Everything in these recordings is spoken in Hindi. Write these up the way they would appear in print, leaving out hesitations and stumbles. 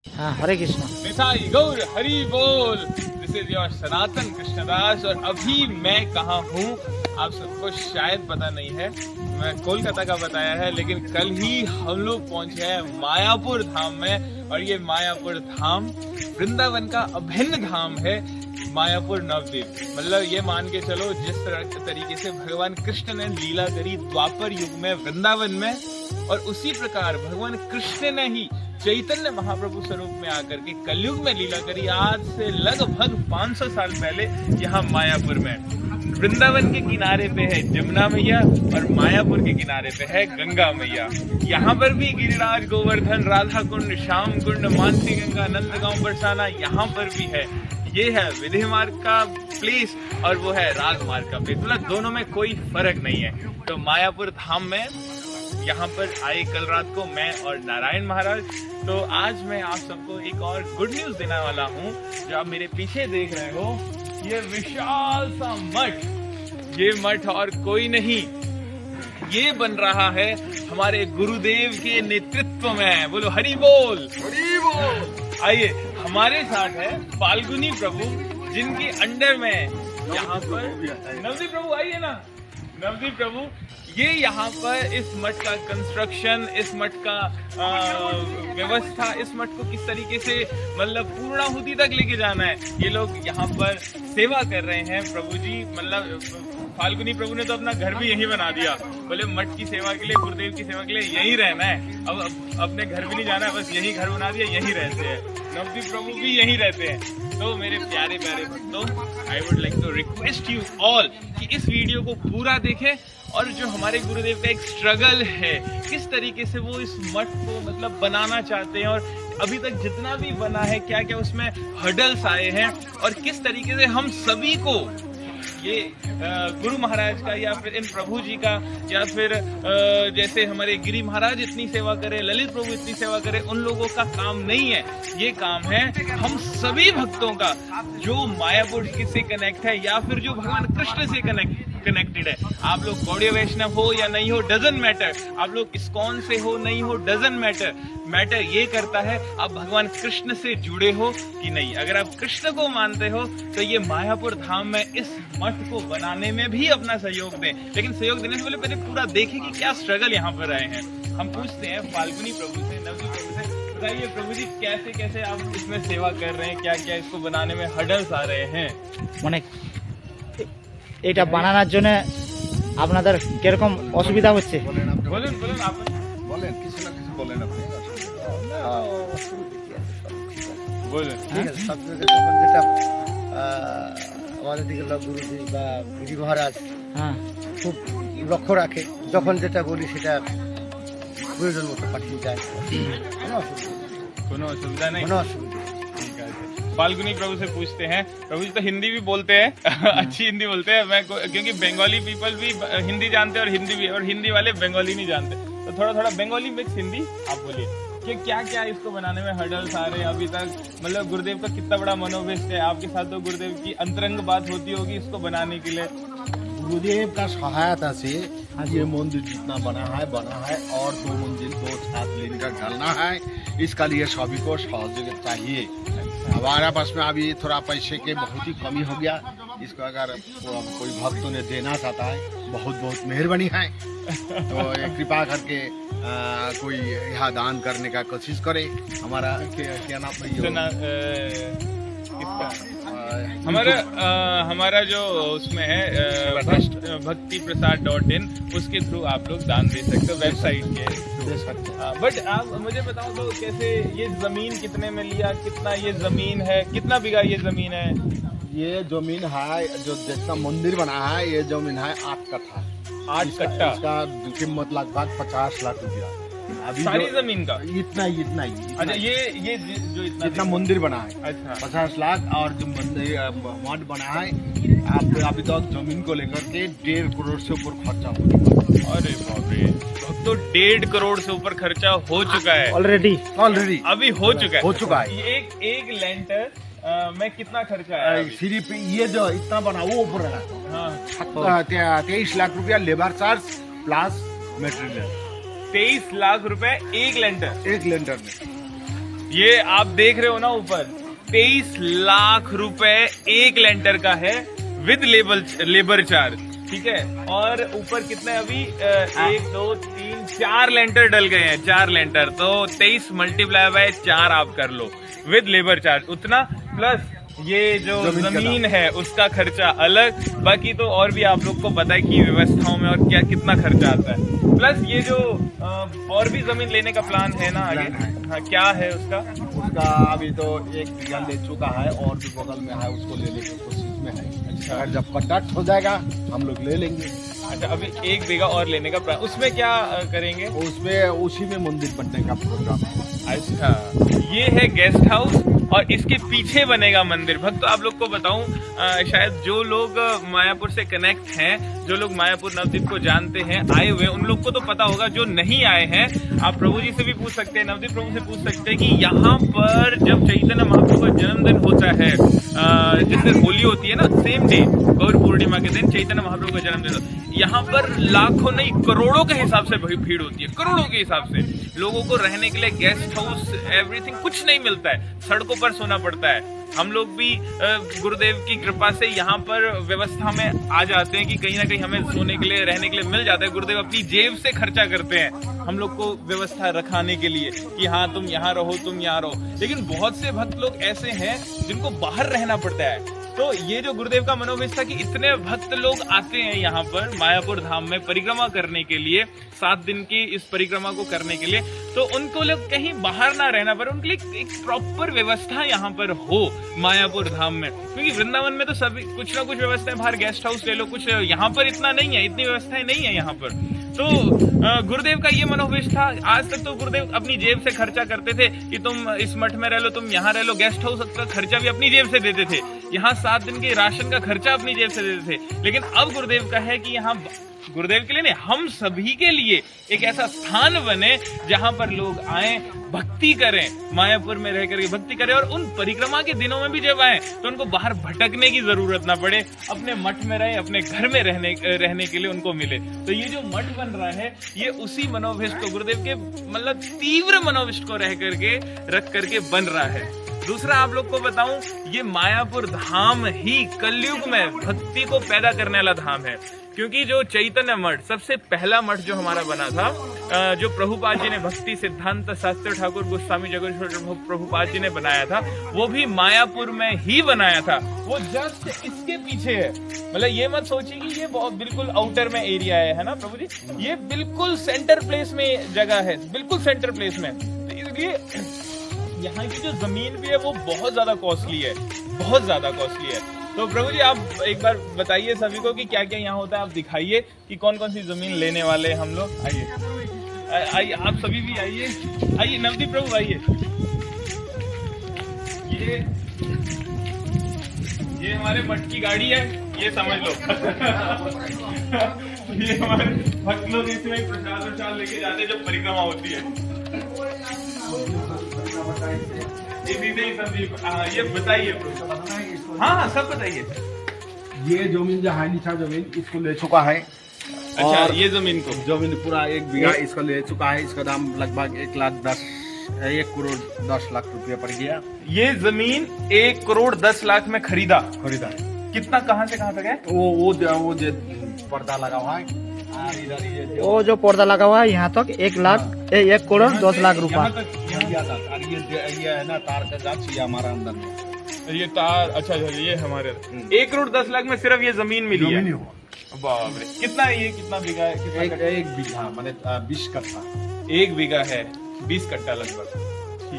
हाँ, हरे कृष्ण। निताई गौर हरि बोल। दिस इज योर सनातन कृष्णदास। और अभी मैं कहाँ हूँ आप सबको शायद पता नहीं है, मैं कोलकाता का बताया है, लेकिन कल ही हम लोग पहुंचे हैं मायापुर धाम में। और ये मायापुर धाम वृंदावन का अभिन्न धाम है। मायापुर नवद्वीप, मतलब ये मान के चलो जिस तरीके से भगवान कृष्ण ने लीला करी द्वापर युग में वृंदावन में, और उसी प्रकार भगवान कृष्ण ने ही चैतन्य महाप्रभु स्वरूप में आकर के कलयुग में लीला करी आज से लगभग 500 साल पहले यहाँ मायापुर में। वृंदावन के किनारे पे है जमुना मैया और मायापुर के किनारे पे है गंगा मैया। यहाँ पर भी गिरिराज, गोवर्धन, राधा कुंड, श्याम कुंड, मानसी गंगा, नंदगांव, बरसाना यहाँ पर भी है। ये है विधि मार्ग का प्लेस और वो है राग मार्ग का प्लेस, मतलब दोनों में कोई फर्क नहीं है। तो मायापुर धाम में यहाँ पर आए कल रात को मैं और नारायण महाराज। तो आज मैं आप सबको एक और गुड न्यूज देने वाला हूँ। जो आप मेरे पीछे देख रहे हो ये विशाल सा मठ, ये मठ और कोई नहीं, ये बन रहा है हमारे गुरुदेव के नेतृत्व में। बोलो हरि बोल, हरि बोल। आइए हमारे साथ है फाल्गुनी प्रभु, जिनके अंडर में यहाँ पर नवदीप प्रभु, आइए ना नवदीप प्रभु, ये यहाँ पर इस मठ का कंस्ट्रक्शन, इस मठ का व्यवस्था, इस मठ को किस तरीके से मतलब पूर्णाहुति तक लेके जाना है, ये लोग यहाँ पर सेवा कर रहे हैं। प्रभु जी मतलब फाल्गुनी प्रभु ने तो अपना घर भी यहीं बना दिया, बोले मठ की सेवा के लिए, गुरुदेव की सेवा के लिए यहीं रहना है, अब अपने घर भी नहीं जाना है, बस यहीं घर बना दिया, यहीं रहते हैं। नवदीप प्रभु भी यहीं रहते हैं। तो मेरे प्यारे प्यारे भक्तों, I would like to request you all कि इस वीडियो को पूरा देखें और जो हमारे गुरुदेव का एक स्ट्रगल है, किस तरीके से वो इस मठ को मतलब बनाना चाहते हैं और अभी तक जितना भी बना है क्या क्या उसमें हर्डल्स आए हैं, और किस तरीके से हम सभी को ये गुरु महाराज का या फिर इन प्रभु जी का या फिर जैसे हमारे गिरी महाराज इतनी सेवा करे, ललित प्रभु इतनी सेवा करे, उन लोगों का काम नहीं है। ये काम है हम सभी भक्तों का जो मायापुर से कनेक्ट है या फिर जो भगवान कृष्ण से कनेक्टेड है। आप लोग गौड़ीय वैष्णव हो या नहीं हो, डजंट मैटर। आप लोग इस्कॉन से हो नहीं हो, डजंट मैटर। मैटर ये करता है आप भगवान कृष्ण से जुड़े हो कि नहीं। अगर आप कृष्ण को मानते हो तो ये मायापुर धाम में इस मठ को बनाने में भी अपना सहयोग दें, लेकिन सहयोग देने से पहले पूरा देखें कि क्या स्ट्रगल यहाँ पर आए हैं। हम पूछते हैं फाल्गुनी प्रभु से, नवदीप प्रभु से, बताइए प्रभु जी कैसे कैसे आप इसमें सेवा कर रहे हैं, क्या क्या इसको बनाने में हर्डल्स आ रहे हैं? মানে এটা বানানোর জন্য আপনাদের কিরকম অসুবিধা হচ্ছে? বলুন বলুন आप বলেন, কিছু না কিছু বলেন আপনি। বলুন। ঠিক আছে, সবথেকে যখন যেটা আমাদের দিকে গুরুজি বা গিরি মহারাজ হ্যাঁ, খুব লক্ষ্য রাখে, যখন যেটা বলি সেটা প্রয়োজন মতো পাঠিয়ে যায়। কোনো অসুবিধা नहीं, কোনো অসুবিধা নেই। ठीक है। फाल्गुनी प्रभु से पूछते हैं। प्रभु जी तो हिंदी भी बोलते हैं अच्छी हिंदी बोलते हैं। मैं क्योंकि बंगाली पीपल भी हिंदी जानते हैं और हिंदी भी, और हिंदी वाले बंगाली नहीं जानते, तो थोड़ा थोड़ा बंगाली मिक्स हिंदी आप बोलिए कि क्या क्या इसको बनाने में हर्डल्स आ रहे हैं अभी तक। मतलब गुरुदेव का कितना बड़ा मनोवेश है, आपके साथ तो गुरुदेव की अंतरंग बात होती होगी इसको बनाने के लिए। गुरुदेव का सहायता से ये मंदिर जितना बना है और 2 मंजिल 2 छत लिनकर डालना है, इसका लिए सभी को सहयोग चाहिए। हमारा पास में अभी थोड़ा पैसे के बहुत ही कमी हो गया, इसको अगर कोई भक्त ने देना चाहता है बहुत बहुत मेहरबानी है। तो कृपा करके कोई यहाँ दान करने का कोशिश करे। हमारा क्या नाम है हमारा जो उसमें है भक्तिप्रसाद.in, उसके थ्रू आप लोग दान दे सकते हो वेबसाइट के। बट आप मुझे बताओ तो कैसे ये जमीन कितने में लिया, कितना ये जमीन है, कितना बीघा ये जमीन है? ये जमीन है जो जितना मंदिर बना है, ये जमीन है 8 कट्ठा। 8 कट्ठा। इसका कीमत लगभग 50 लाख रुपया। अभी सारी जमीन का इतना ही। अच्छा, ये जो जितना मंदिर बना है, अच्छा 50 लाख, और जो मंदिर मठ बना है आप अभी तक जमीन को लेकर के 1.5 करोड़ से ऊपर खर्चा हो चुका है। अरे बाप रे, तो 1.5 करोड़ से ऊपर खर्चा हो चुका है ऑलरेडी अभी हो चुका है। एक लेंटर में कितना खर्चा है? सिर्फ ये जो इतना बना वो ऊपर रहा 23 लाख रुपया labour charge plus material. 23 lakh रुपए एक लेंटर में। ये आप देख रहे हो ना ऊपर 23 लाख रुपए एक लेंटर का है विद लेबर चार्ज, ठीक है। और ऊपर कितने अभी 1 2 3 4 लेंटर डल गए हैं, 4 लेंटर, तो 23 मल्टीप्लाई बाय 4 आप कर लो विद लेबर चार्ज उतना, प्लस ये जो जमीन है उसका खर्चा अलग, बाकी तो और भी आप लोग को पता है कि व्यवस्थाओं में और क्या कितना खर्चा आता है, प्लस ये जो और भी जमीन लेने का प्लान है ना आगे, हाँ क्या है उसका? उसका अभी तो 1 बीघा ले चुका है और भी बगल में है, उसको लेने की कोशिश में है। अच्छा, अगर जब कटाक्ट हो जाएगा हम लोग ले लेंगे। अच्छा, अभी 1 बीघा और लेने का प्लान, उसमें क्या करेंगे? उसमें उसी में मंदिर बनने का प्रोग्राम है। अच्छा, ये है गेस्ट हाउस और इसके पीछे बनेगा मंदिर। भक्त आप लोग को बताऊं, शायद जो लोग मायापुर से कनेक्ट हैं, जो लोग मायापुर नवद्वीप को जानते हैं, आए हुए, उन लोग को तो पता होगा, जो नहीं आए हैं आप प्रभु जी से भी पूछ सकते हैं, नवद्वीप प्रभु से पूछ सकते हैं कि यहाँ पर जब चैतन्य महाप्रभु का जन्मदिन होता है, जिस दिन होली होती है ना, सेम डे गौर पूर्णिमा के दिन चैतन्य महाप्रभु का जन्मदिन, यहाँ पर लाखों नहीं करोड़ों के हिसाब से भीड़ होती है, करोड़ों के हिसाब से। लोगों को रहने के लिए गेस्ट हाउस एवरीथिंग कुछ नहीं मिलता है, सड़कों पर सोना पड़ता है। हम लोग भी गुरुदेव की कृपा से यहाँ पर व्यवस्था में आ जाते हैं कि कहीं ना कहीं हमें सोने के लिए, रहने के लिए मिल जाता है। गुरुदेव अपनी जेब से खर्चा करते हैं हम लोग को व्यवस्था रखाने के लिए कि हाँ तुम यहाँ रहो, तुम यहाँ रहो। लेकिन बहुत से भक्त लोग ऐसे हैं जिनको बाहर रहना पड़ता है। तो ये जो गुरुदेव का मनोवेश था कि इतने भक्त लोग आते हैं यहाँ पर मायापुर धाम में परिक्रमा करने के लिए, 7 दिन की इस परिक्रमा को करने के लिए, तो उनको लोग कहीं बाहर ना रहना पड़े, उनके लिए एक प्रॉपर व्यवस्था यहाँ पर हो मायापुर धाम में। क्योंकि वृंदावन में तो सभी कुछ ना कुछ व्यवस्थाएं, बाहर गेस्ट हाउस ले लो कुछ, यहाँ पर इतना नहीं है, इतनी व्यवस्थाएं नहीं है यहाँ पर। तो गुरुदेव का ये मनोवेश था। आज तक तो गुरुदेव अपनी जेब से खर्चा करते थे कि तुम इस मठ में रह लो, तुम यहाँ रह लो, गेस्ट हाउस का खर्चा भी अपनी जेब से देते थे, यहाँ 7 दिन के राशन का खर्चा अपनी जेब से देते थे। लेकिन अब गुरुदेव का है कि यहाँ गुरुदेव के लिए नहीं, हम सभी के लिए एक ऐसा स्थान बने जहां पर लोग आए, भक्ति करें, मायापुर में रह करके भक्ति करें, और उन परिक्रमा के दिनों में भी जब आए तो उनको बाहर भटकने की जरूरत ना पड़े, अपने मठ में रहे, अपने घर में रहने के लिए उनको मिले। तो ये जो मठ बन रहा है ये उसी मनोविष्ट को, गुरुदेव के मतलब तीव्र मनोविष्ट को रह करके रख करके बन रहा है। दूसरा आप लोग को बताऊं, ये मायापुर धाम ही कलयुग में भक्ति को पैदा करने वाला धाम है। क्योंकि जो चैतन्य मठ, सबसे पहला मठ जो हमारा बना था, जो प्रभुपाद जी ने, भक्ति सिद्धांत शास्त्री ठाकुर गोस्वामी जगदीश्वर प्रभुपाद जी ने बनाया था, वो भी मायापुर में ही बनाया था। वो जस्ट इसके पीछे है, मतलब ये मत सोचिए कि ये बहुत बिल्कुल आउटर में एरिया है ना प्रभु जी, ये बिल्कुल सेंटर प्लेस में जगह है, बिल्कुल सेंटर प्लेस में। तो इसलिए यहाँ की जो जमीन भी है वो बहुत ज्यादा कॉस्टली है, बहुत ज्यादा कॉस्टली है। तो प्रभु जी आप एक बार बताइए सभी को कि क्या क्या यहाँ होता है, आप दिखाइए कि कौन कौन सी जमीन लेने वाले हैं हम लोग। आइए आइए, आप सभी भी आइए, आइए नवदीप प्रभु आइए। ये हमारे मठ की गाड़ी है, ये समझ लो। ये हमारे भक्त लोग इसमें प्रसाद लेके जाते हैं जब परिक्रमा होती है। ये बताइए, हाँ सब बताइए। ये जमीन जो है नीचा जमीन, इसको ले चुका है। अच्छा, ये जमीन को, जमीन पूरा 1 बीघा इसको ले चुका है। इसका दाम लगभग 1 करोड़ 10 लाख रुपया पड़ गया। ये जमीन 1 करोड़ 10 लाख में खरीदा है। कितना, कहाँ से कहाँ तक है? वो जो पर्दा लगा हुआ है, वो जो पर्दा लगा हुआ है यहाँ तक 1 करोड़ 10 लाख रुपया। ये है ना तार का गाछ, ये हमारा अंदर में ये तार। अच्छा ये हमारे 1 करोड़ 10 लाख में सिर्फ ये जमीन मिली है। बाप रे, कितना ये, कितना बीघा है? कितना 1 बीघा माने 20 कट्ठा। 1 बीघा है 20 कट्ठा लगभग।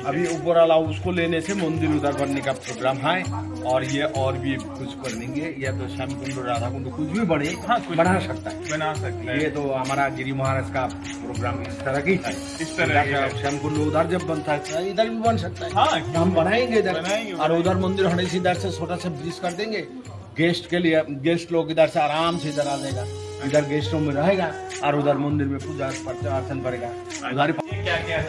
अभी ऊपर वाला उसको लेने से मंदिर उधर बनने का प्रोग्राम है, और ये और भी कुछ करेंगे, या तो श्याम कुंड राधा कुंड कुछ भी बने, हाँ, बना सकता है, बना सकता है। ये तो हमारा गिरी महाराज का प्रोग्राम इस तरह की है। इस तरह श्याम कुंड उधर जब बनता है इधर भी बन सकता है। हाँ, हम बनाएंगे इधर, और उधर मंदिर होने से इधर से छोटा सा ब्रिज कर देंगे गेस्ट के लिए। गेस्ट लोग इधर से आराम से इधर आ जाएगा, इधर गेस्ट रूम में रहेगा, और उधर मंदिर में पूजा अर्चन करेगा। उधर क्या क्या है,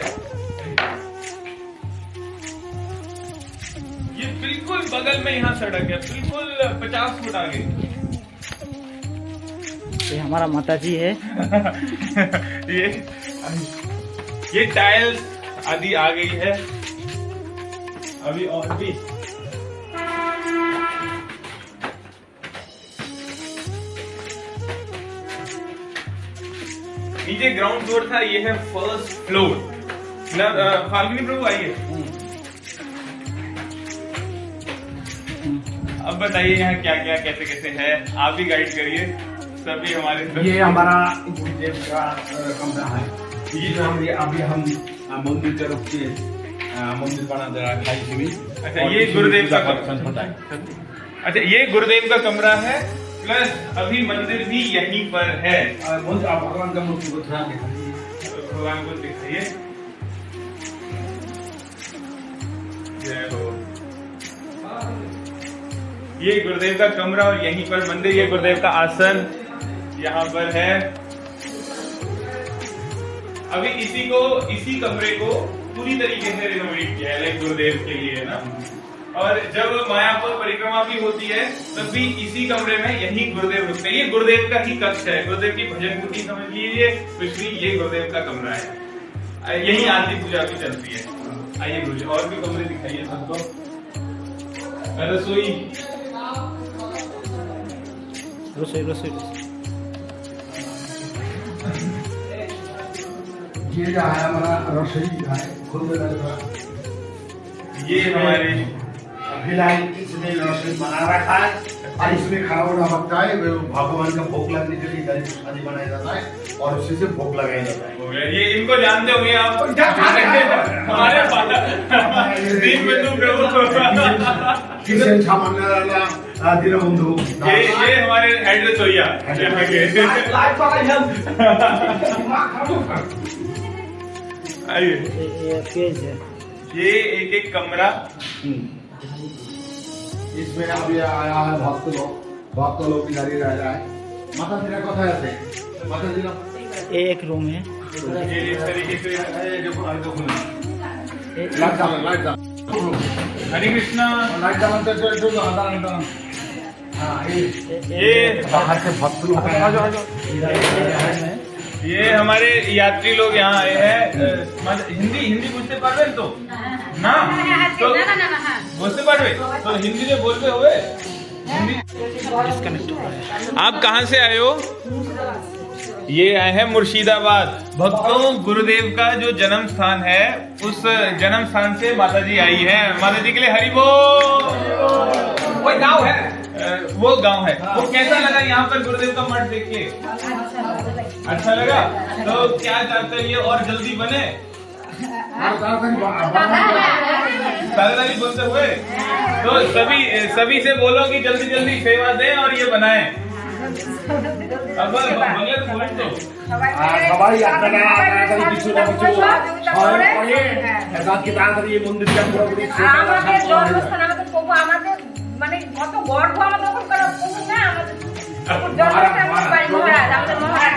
ये बिल्कुल बगल में यहाँ सड़क है, बिल्कुल 50 फुट आगे। ये हमारा माता जी है। ये टाइल्स आदि आ गई है, अभी और भी नीचे ग्राउंड फ्लोर था, ये है फर्स्ट फ्लोर। फाल्गुनी प्रभु आइए, अब बताइए यहाँ क्या क्या कैसे कैसे है, आप भी गाइड करिए सभी हमारे। ये हमारा गुरुदेव का कमरा है। ये जो हम अभी हम मंदिर तरफ से मंदिर बना दे रहा है। अच्छा, ये गुरुदेव का कमरा है। अच्छा, ये गुरुदेव का कमरा है, प्लस अभी मंदिर भी यहीं पर है। भगवान का मूर्ति को थोड़ा भगवान को दिखाइए। जय हो। ये गुरुदेव का कमरा और यहीं पर मंदिर, ये गुरुदेव का आसन यहाँ पर है। अभी इसी कमरे को पूरी तरीके से रिनोवेट किया है, लाइक गुरुदेव के लिए ना। और जब मायापुर परिक्रमा भी होती है तब भी इसी कमरे में यही गुरुदेव रुकते हैं। ये गुरुदेव का ही कक्ष है, गुरुदेव की भजन कुटी समझ लीजिए, कुछ भी ये गुरुदेव का कमरा है। यही आरती पूजा भी चलती है। आइए गुरुजी, और भी कमरे दिखाइए सबको। रसोई ये जो है हमारा रसोई है, खुद ये हमारे फिलहाल इसने रसोई बना रखा है और इसमें खाना वाना बनता है। भगवान का भोग लगने के लिए गरीब शादी बनाया जाता है और उसी से भोग लगाया जाता है। ये इनको जानते होंगे आप, हमारे दीन बंधु प्रभु, किशन सामान्य दीनबंधु। ये हमारे हेड रसोइया। आइए, ये एक एक कमरा। इसमें अभी आया है भक्त लोग इधर ही रह रहा है। माता जी का कथा है, माता जी का एक रूम है। ये इस तरीके से लाइट हरे कृष्णा। हाँ, ये बाहर से भक्त लोग ये हमारे यात्री लोग यहाँ आए हैं। हिंदी बुझते पारबे तो ना, तो बुझते पारबे तो हिंदी में बोलते हुए हिंदी। आप कहाँ से आए हो? ये आए हैं मुर्शिदाबाद। भक्तों, गुरुदेव का जो जन्म स्थान है, उस जन्म स्थान से माता जी आई है। माता जी के लिए हरि बोल। वो गांव है, वो गांव है। वो कैसा लगा यहाँ पर गुरुदेव का मठ देख के? अच्छा लगा। तो क्या चाहते हैं ये और जल्दी बने? तारादारी बोलते हुए तो सभी से बोलो कि जल्दी जल्दी सेवा दें और ये बनाएं। अब बगल बोल तो সবাই আপনারা তাড়াতাড়ি কিছু না কিছু সহায় করে আজকে তাড়াতাড়ি এই মন্দিরটা পুরোপুরি আমাদের জন্মস্থান, আমাদের প্রভু, আমাদের মানে কত গর্ব আমাদের ওখানকার প্রভু না, আমাদের জন্মস্থান বাড়ি মহারাজ, আমাদের মহারাজ।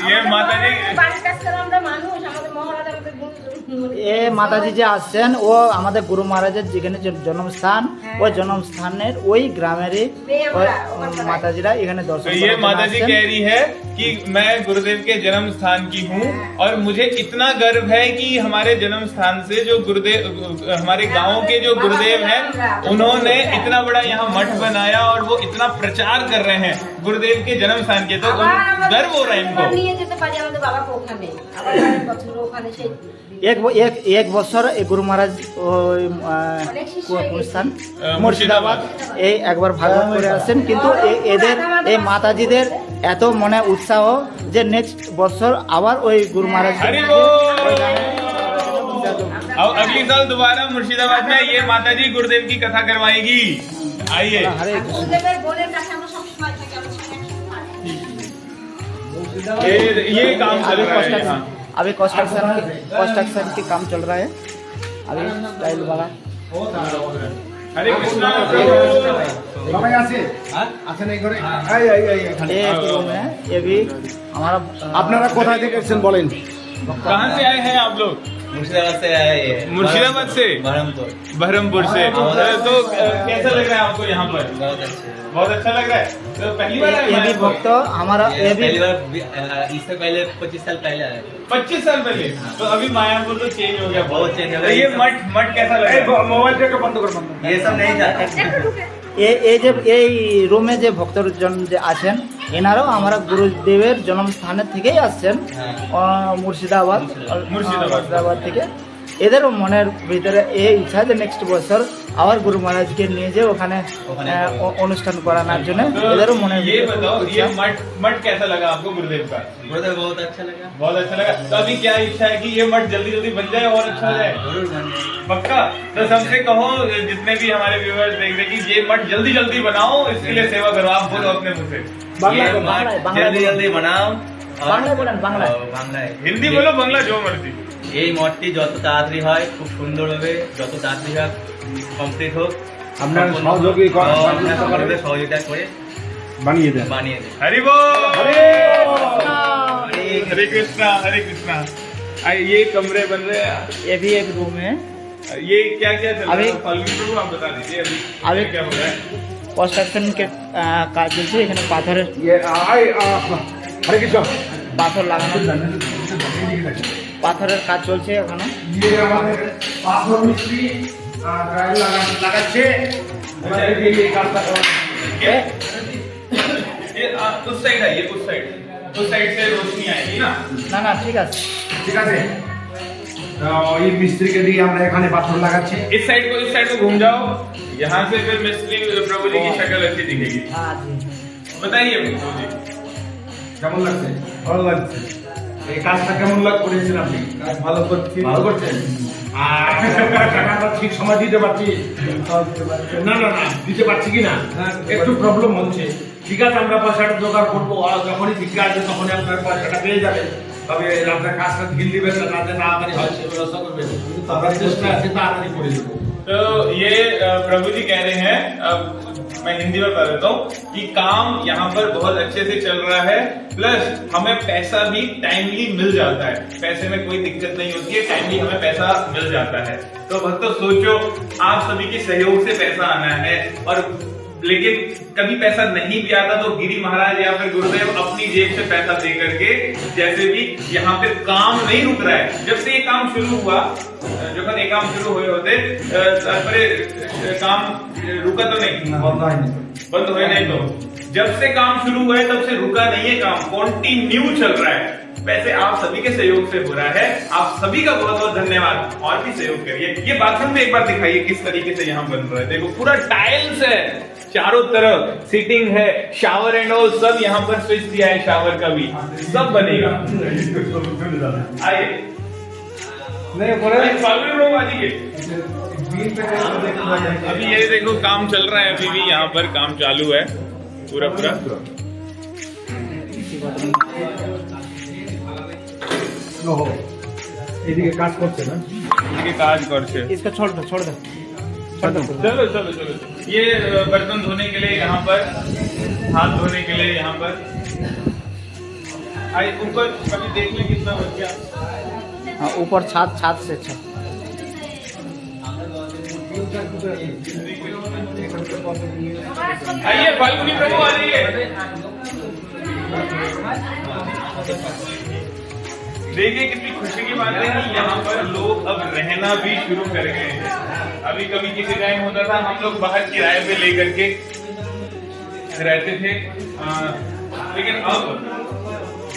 ये माता जी বাড়ির কাছে আমরা মানুষ, আমাদের মহারাজ আমাদের গুরু। এ মাতাজি যে আসছেন ও আমাদের গুরু মহারাজের যেখানে জন্মস্থান, ওই জন্মস্থানের ওই গ্রামেরই মাতাজিরা এখানে দর্শন तो ये माता जी कह रही है कि मैं गुरुदेव के जन्म स्थान की हूँ और मुझे इतना गर्व है कि हमारे जन्म स्थान से जो गुरुदेव, हमारे गांव के जो गुरुदेव हैं, उन्होंने इतना बड़ा यहाँ मठ बनाया और वो इतना प्रचार कर रहे हैं गुरुदेव के जन्म स्थान के। तो गर्व हो रहा है इनको। নিয়ে যেতে পারি আমাদের বাবাকে ওখানে, আবার বছর ওখানে সেই এক বছর এই গুরু মহারাজ স্থান মুর্শিদাবাদ এই একবার ভাগবত করে আসছেন, কিন্তু এদের এই মাতাজিদের এত মনে উৎসাহ যে নেক্সট বছর আবার ওই গুরু মহারাজ। अब अगली साल दोबारा मुर्शिदाबाद में ये माता जी गुरुदेव की कथा करवाएगी। आइए। গুরুদেবের বোনের কাছে আমরা সব সময় থাকি, আমরা সবাই ये काम चल रहा है यहाँ। अभी कंस्ट्रक्शन की काम चल रहा है। अभी टाइल वाला हरे कृष्णा। সবাই আছে আছে নাই করে एक रूम है। ये भी हमारा। আপনারা কোথা থেকে এসেছেন বলেন? कहाँ से आए हैं आप लोग? मुर्शिदाबाद से आया ये मुर्शिदाबाद से? बहरमपुर से। तो कैसा लग रहा है आपको यहाँ पर? बहुत अच्छा लग रहा है। तो पहली बार आए ये भी मायापुर? भक्त हमारा ये भी पहली बार इससे पहले 25 साल पहले आया 25 साल पहले। तो अभी मायापुर तो चेंज हो गया, बहुत change हो गया। तो ये मठ कैसा लग रहा है? मोबाइल बंद कर ये सब नहीं था। এই যে এই রুমে যে ভক্তজন যে আছেন এনারাও আমরা গুরুদেবের জন্মস্থানের থেকেই আসছেন মুর্শিদাবাদ মুর্শিদাবাদ থেকে। এদেরও মনের ভিতরে এই ইচ্ছা যে নেক্সট বছর আবার গুরু মহারাজকে নিয়ে যে ওখানে অনুষ্ঠান করানোর জন্য এদেরও মনের ये बताओ, ये मठ कैसा लगा आपको गुरुदेव का? बहुत अच्छा लगा। बहुत अच्छा लगा। तो अभी क्या इच्छा है कि ये मठ जल्दी जल्दी बन जाए और अच्छा हो जाए? जरूर बन जाए। पक्का? तो सबसे कहो, जितने भी हमारे व्यूअर्स देख रहे हैं, कि ये मठ जल्दी जल्दी बनाओ, इसके लिए सेवा करो। आप बोलो अपने मुंह से। ये मठ जल्दी जल्दी बनाओ। বাংলায় বলেন, বাংলায়। বাংলায় हिंदी बोलो, बांग्ला जो मर्जी। এই মঠটি যত তাড়াতাড়ি হয় খুব সুন্দর হবে, যত তাড়াতাড়ি হয় কমপ্লিট হোক। আপনারা সহযোগী সকলে সহযোগিতা করে বানিয়ে দেন। हरि बोल, हरे कृष्णा, हरे कृष्णा। ये कमरे बन रहे हैं, ये भी एक रूम है। ये क्या क्या चल रहा है? अभी- फाल्गुनी प्रभु आप बता दीजिए अभी अभी- क्या हो रहा है? কনস্ট্রাকশন কাজ চলছে এখানে পাথরের হরে কৃষ্ণ। পাথর লাগানো পাথরের কাজ চলছে এখনো। ये हमारे पाथर मिस्त्री टाइल লাগাচ্ছে। ये काज ये उस साइड आइए, उस साइड से रोशनी आएगी ना। না না ঠিক আছে। ঠিক আছে। এই মিস্ত্রিকে দিয়ে আমরা এখানে পাথর লাগাচ্ছি। इस साइड को घूम जाओ, यहाँ से फिर मिस्त्री प्रभु जी की शक्ल अच्छी दिखेगी। হ্যাঁ জি। बताइए प्रभु जी। কেমন লাগছে? ভালো লাগছে। এই কাজটা কেমন করেছেন আপনি? কাজ ভালো করছি। ভালো করছেন। আর টাকাটা ঠিক সময় দিতে পারছি? না না না, দিতে পারছি কি না একটু প্রবলেম হচ্ছে। ঠিক আছে, আমরা পয়সাটা জোগাড় করবো, আর যখনই ভিক্ষা আসবে তখনই আপনার পয়সাটা পেয়ে যাবেন। তবে আপনার কাজটা ঢিল দিবেন না, যাতে তাড়াতাড়ি হয় সে ব্যবস্থা করবেন। আমরা চেষ্টা আছে তাড়াতাড়ি করে দেবো। तो ये प्रभु जी कह रहे हैं, अब मैं हिंदी में बता देता हूँ, कि काम यहाँ पर बहुत अच्छे से चल रहा है, प्लस हमें पैसा भी टाइमली मिल जाता है। पैसे में कोई दिक्कत नहीं होती है, टाइमली हमें पैसा मिल जाता है। तो भक्तों सोचो, आप सभी के सहयोग से पैसा आना है, और लेकिन कभी पैसा नहीं भी आता तो गिरी महाराज या फिर गुरुदेव अपनी जेब से पैसा दे करके, जैसे भी यहाँ पे काम नहीं रुक रहा है। जब से ये काम शुरू हुआ, जब ये काम शुरू हुए होते काम रुका तो नहीं, बंद हुए नहीं। तो जब से काम शुरू हुआ है तब से रुका नहीं है, काम कंटिन्यू चल रहा है। वैसे आप सभी के सहयोग से हो रहा है। आप सभी का बहुत बहुत धन्यवाद, और भी सहयोग करिए। ये बाथरूम में एक बार दिखाइए किस तरीके से यहाँ बन रहा है। देखो पूरा टाइल्स है चारों तरफ, सीटिंग है, शावर एंड ऑल सब यहाँ पर स्विच दिया है, शावर का भी सब बनेगा। आइए फाल्गुनी प्रभु आ जाइए। अभी ये देखो काम चल रहा है, अभी भी यहाँ पर काम चालू है पूरा। এদিকে কাজ করছে না? এদিকে কাজ করছে। इसको छोड़ दो छोड़ दो। चलो चलो चलो। ये बर्तन धोने के लिए यहाँ पर, हाथ धोने के लिए यहाँ पर। आइए ऊपर कभी देख ले कितना बच गया। हाँ, ऊपर छत से छत। आइए फाल्गुनी प्रभु आ जाइए। देखिए कितनी खुशी की बात है कि यहाँ पर लोग अब रहना भी शुरू कर गए हैं। अभी कभी किसी टाइम होता था हम लोग बाहर किराए पे लेकर के रहते थे, लेकिन अब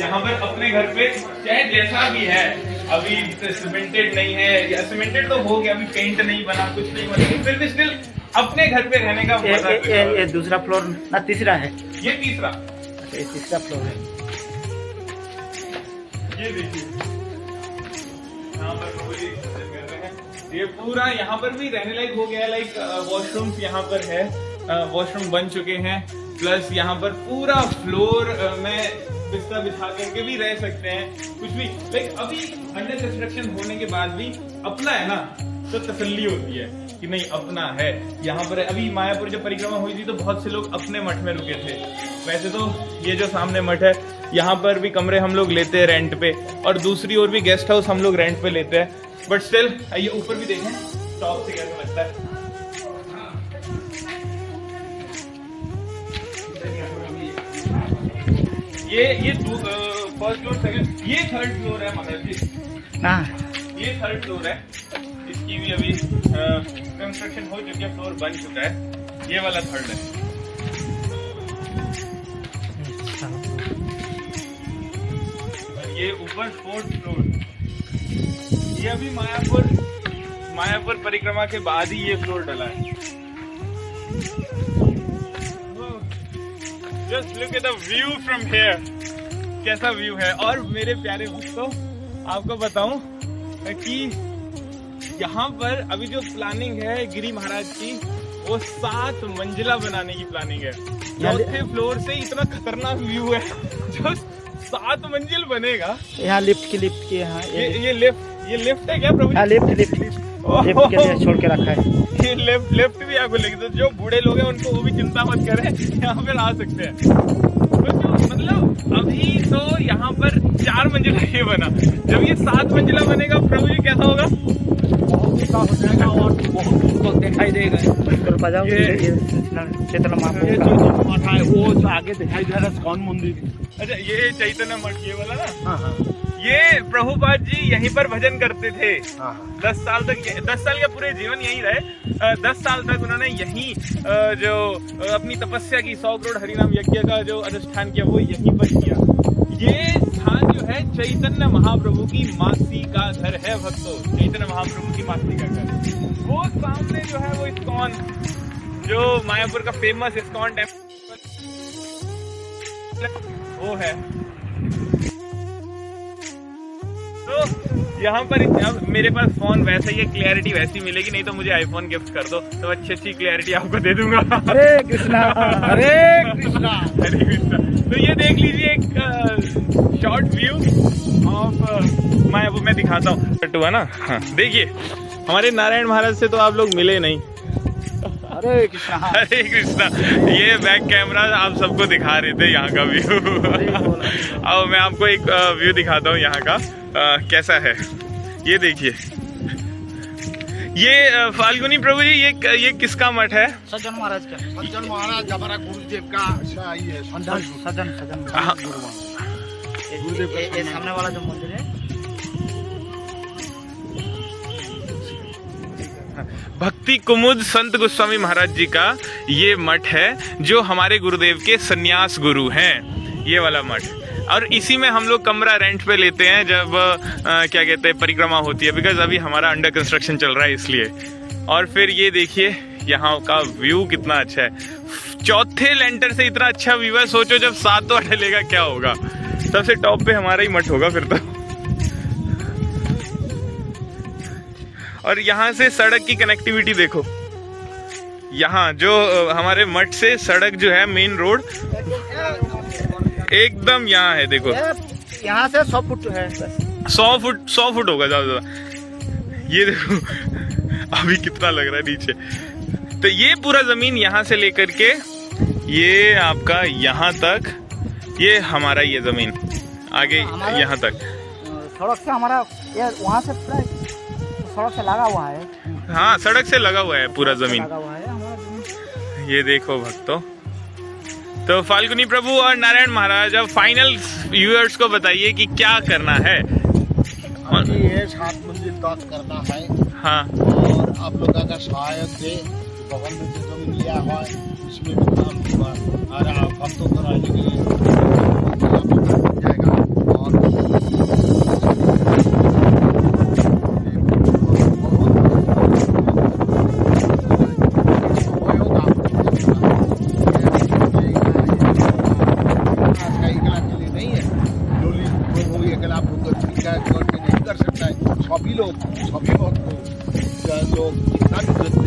यहाँ पर अपने घर पे चाहे जैसा भी है, अभी सीमेंटेड नहीं है, या सीमेंटेड तो हो गया, अभी पेंट नहीं बना, कुछ नहीं बना, लेकिन फिर भी स्टिल अपने घर पे रहने का मजा कुछ और है। ये दूसरा फ्लोर ना तीसरा है? ये तीसरा, ये तीसरा फ्लोर है। ये देखिए यहाँ पर प्रभु जी कर रहे हैं। ये पूरा यहाँ पर भी रहने लायक हो गया है, लाइक वॉशरूम्स यहाँ पर है, वॉशरूम बन चुके हैं, प्लस यहाँ पर पूरा फ्लोर में बिस्तर बिछा करके भी रह सकते हैं, कुछ भी। लाइक अभी अंडर कंस्ट्रक्शन होने के बाद भी अपना है ना, तो तसल्ली होती है कि नहीं अपना है यहाँ पर है। अभी मायापुर जब परिक्रमा हुई थी तो बहुत से लोग अपने मठ में रुके थे। वैसे तो ये जो सामने मठ है यहाँ पर भी कमरे हम लोग लेते हैं रेंट पे, और दूसरी ओर भी गेस्ट हाउस हम लोग रेंट पे लेते हैं। बट स्टिल आइए ऊपर भी देखें टॉप से कैसा लगता है। ये फर्स्ट फ्लोर, सेकंड, ये थर्ड फ्लोर है महाराज जी। हाँ ये थर्ड फ्लोर है, इसकी भी अभी कंस्ट्रक्शन हो चुकी है, फ्लोर बन चुका है। ये वाला थर्ड है। और ये ऊपर फोर्थ फ्लोर, ये अभी मायापुर परिक्रमा के बाद ही ये फ्लोर डला है। Just look at the view from here, कैसा व्यू है। और मेरे प्यारे दोस्तों आपको बताऊं कि यहाँ पर अभी जो प्लानिंग है गिरी महाराज की, वो 7 मंजिला बनाने की प्लानिंग है। चौथे फ्लोर से इतना खतरनाक व्यू है, जो 7 मंजिल बनेगा। यहाँ लिफ्ट की यहाँ ये लिफ्ट है क्या प्रभु जी? हाँ, लिफ्ट के लिए छोड़ के रखा है। ये लिफ्ट भी आपको लेके, तो जो बूढ़े लोग हैं उनको वो भी चिंता मत करें, यहाँ पर आ सकते हैं। तो जो मतलब अभी तो यहाँ पर 4 मंजिला ये बना, जब ये 7 मंजिला बनेगा प्रभु जी कैसा होगा? बहुत हो जाएगा और बहुत दूर तक दिखाई देगा। चैतन्य महाप्रभु ये का जो मठ है वो जो आगे दिखाई दे रहा है कौन मंदिर? अच्छा, ये चैतन्य मठ ये वाला ना? हाँ हाँ ये प्रभुपाद जी यहीं पर भजन करते थे। हाँ 10 साल तक, 10 साल का पूरे जीवन यहीं रहे। 10 साल तक उन्होंने यहीं जो अपनी तपस्या की, 100 करोड़ हरिनाम यज्ञ का जो अनुष्ठान किया वो यहीं पर किया। ये स्थान जो है चैतन्य महाप्रभु की मासी का घर है भक्तों, चैतन्य महाप्रभु की मासी का घर। वो सामने जो है वो इस्कॉन, जो मायापुर का फेमस इस्कॉन टेम्पल वो है। तो यहाँ पर अब मेरे पास फोन वैसे ही है, क्लैरिटी वैसी मिलेगी, नहीं तो मुझे आईफोन गिफ्ट कर दो तो अच्छी क्लैरिटी आपको दे दूंगा। हरे कृष्णा हरे कृष्णा हरे कृष्णा। तो ये देख लीजिए एक शॉर्ट व्यू ऑफ मैं दिखाता हूँ है ना। हाँ देखिए, हमारे नारायण महाराज से तो आप लोग मिले नहीं। हरे कृष्णा। हरे कृष्णा। ये बैक कैमरा आप सबको दिखा रहे थे यहाँ का व्यू। अब मैं आपको एक व्यू दिखाता हूँ यहाँ का कैसा है। ये देखिए, ये फाल्गुनी प्रभु जी, ये किसका मठ है? सज्जन महाराज का। सज्जन महाराज हमारा गुरुदेव का ये सज्जन हाँ। ये सामने वाला जो मंदिर है, भक्ति कुमुद संत गोस्वामी महाराज जी का ये मठ है, जो हमारे गुरुदेव के सन्यास गुरु हैं, ये वाला मठ। और इसी में हम लोग कमरा रेंट पे लेते हैं जब क्या कहते हैं परिक्रमा होती है, बिकॉज अभी हमारा अंडर कंस्ट्रक्शन चल रहा है इसलिए। और फिर ये देखिए यहाँ का व्यू कितना अच्छा है, चौथे लेंटर से इतना अच्छा व्यू है। सोचो जब 7वां ढलेगा क्या होगा। सबसे टॉप पे हमारा ही मठ होगा फिर तो। और यहाँ से सड़क की कनेक्टिविटी देखो, यहाँ जो हमारे मठ से सड़क जो है मेन रोड एकदम यहाँ है। देखो यहाँ से 100 फुट है, 100 फुट होगा ज्यादा। ये देखो अभी कितना लग रहा है नीचे। तो ये पूरा जमीन यहाँ से लेकर के ये आपका यहाँ तक, ये हमारा ये जमीन आगे यहाँ तक सड़क से हमारा ये वहाँ से सड़क से लगा हुआ है। हाँ सड़क से लगा हुआ है पूरा जमीन। लगा हुआ है हमारा जमीन। ये देखो भक्तों, तो फाल्गुनी प्रभु और नारायण महाराज अब फाइनल व्यूअर्स को बताइए कि क्या करना है। ये 7 मंजिल तक करना है। हाँ और आप लोग अगर सहायक दे, बगल में जो जमीन लिया है उसमें भी काम होगा और आप भक्तों को रहने के लिए जाएगा। और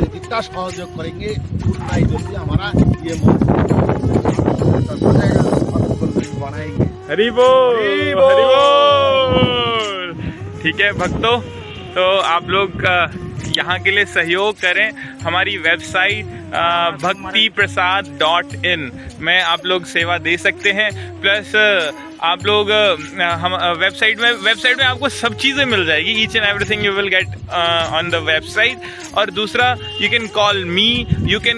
जितना सहयोग करेंगे उतना ही जल्दी हमारा ये बनाएंगे। हरि बोल, हरि बोल। ठीक है भक्तों, तो आप लोग यहाँ के लिए सहयोग करें। हमारी वेबसाइट भक्तिप्रसाद.in में आप लोग सेवा दे सकते हैं। प्लस आप लोग हम वेबसाइट में आपको सब चीज़ें मिल जाएगी, each and everything you will get on the website. और दूसरा, you can call me, you can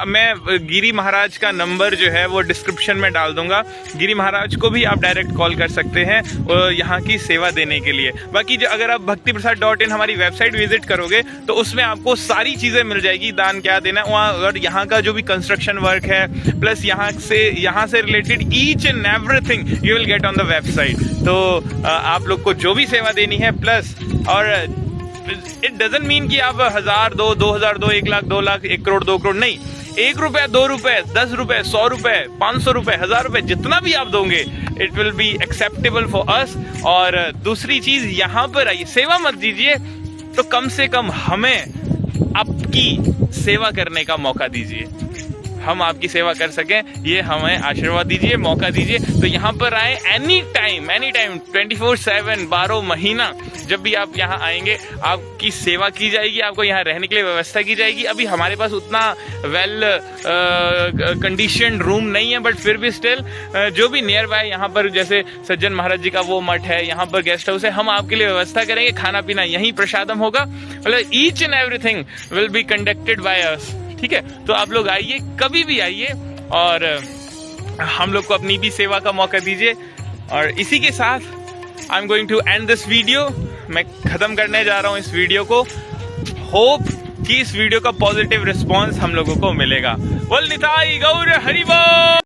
मैं गिरी महाराज का नंबर जो है वो डिस्क्रिप्शन में डाल दूंगा। गिरी महाराज को भी आप डायरेक्ट कॉल कर सकते हैं यहाँ की सेवा देने के लिए। बाकी जो अगर आप bhaktiprasad.in हमारी वेबसाइट विजिट करोगे तो उसमें आपको सारी चीज़ें मिल जाएगी, दान क्या देना है वहाँ, और यहाँ का जो भी कंस्ट्रक्शन वर्क है प्लस यहाँ से related each and everything you will get on the website. तो आप लोग को जो भी सेवा देनी है प्लस, और इट डजंट मीन कि आप 1000 दो, 2000 दो, 1 लाख, 2 लाख, 1 करोड़, 2 करोड़ नहीं। 1 रुपए, 2 रुपए, 10 रुपए, 100 रुपए, 500 रुपए, 1000 रुपए, जितना भी आप दोगे it will be acceptable for us. और दूसरी चीज, यहाँ पर आइए, सेवा मत दीजिए तो कम से कम हमें आपकी सेवा करने का मौका दीजिए, हम आपकी सेवा कर सकें, ये हमें आशीर्वाद दीजिए, मौका दीजिए। तो यहाँ पर आए एनी टाइम 24/7 12 महीना, जब भी आप यहाँ आएंगे आपकी सेवा की जाएगी, आपको यहाँ रहने के लिए व्यवस्था की जाएगी। अभी हमारे पास उतना वेल कंडीशनड रूम नहीं है, बट फिर भी स्टिल जो भी नियर बाय यहाँ पर, जैसे सज्जन महाराज जी का वो मठ है, यहाँ पर गेस्ट हाउस है, हम आपके लिए व्यवस्था करेंगे। खाना पीना यहीं प्रसादम होगा, मतलब each and everything will be conducted by us. ठीक है, तो आप लोग आइए, कभी भी आइए और हम लोग को अपनी भी सेवा का मौका दीजिए। और इसी के साथ I am going to end this video, मैं खत्म करने जा रहा हूँ इस वीडियो को। होप कि इस वीडियो का पॉजिटिव रिस्पॉन्स हम लोगों को मिलेगा। बोल निताई गौर हरि बोल।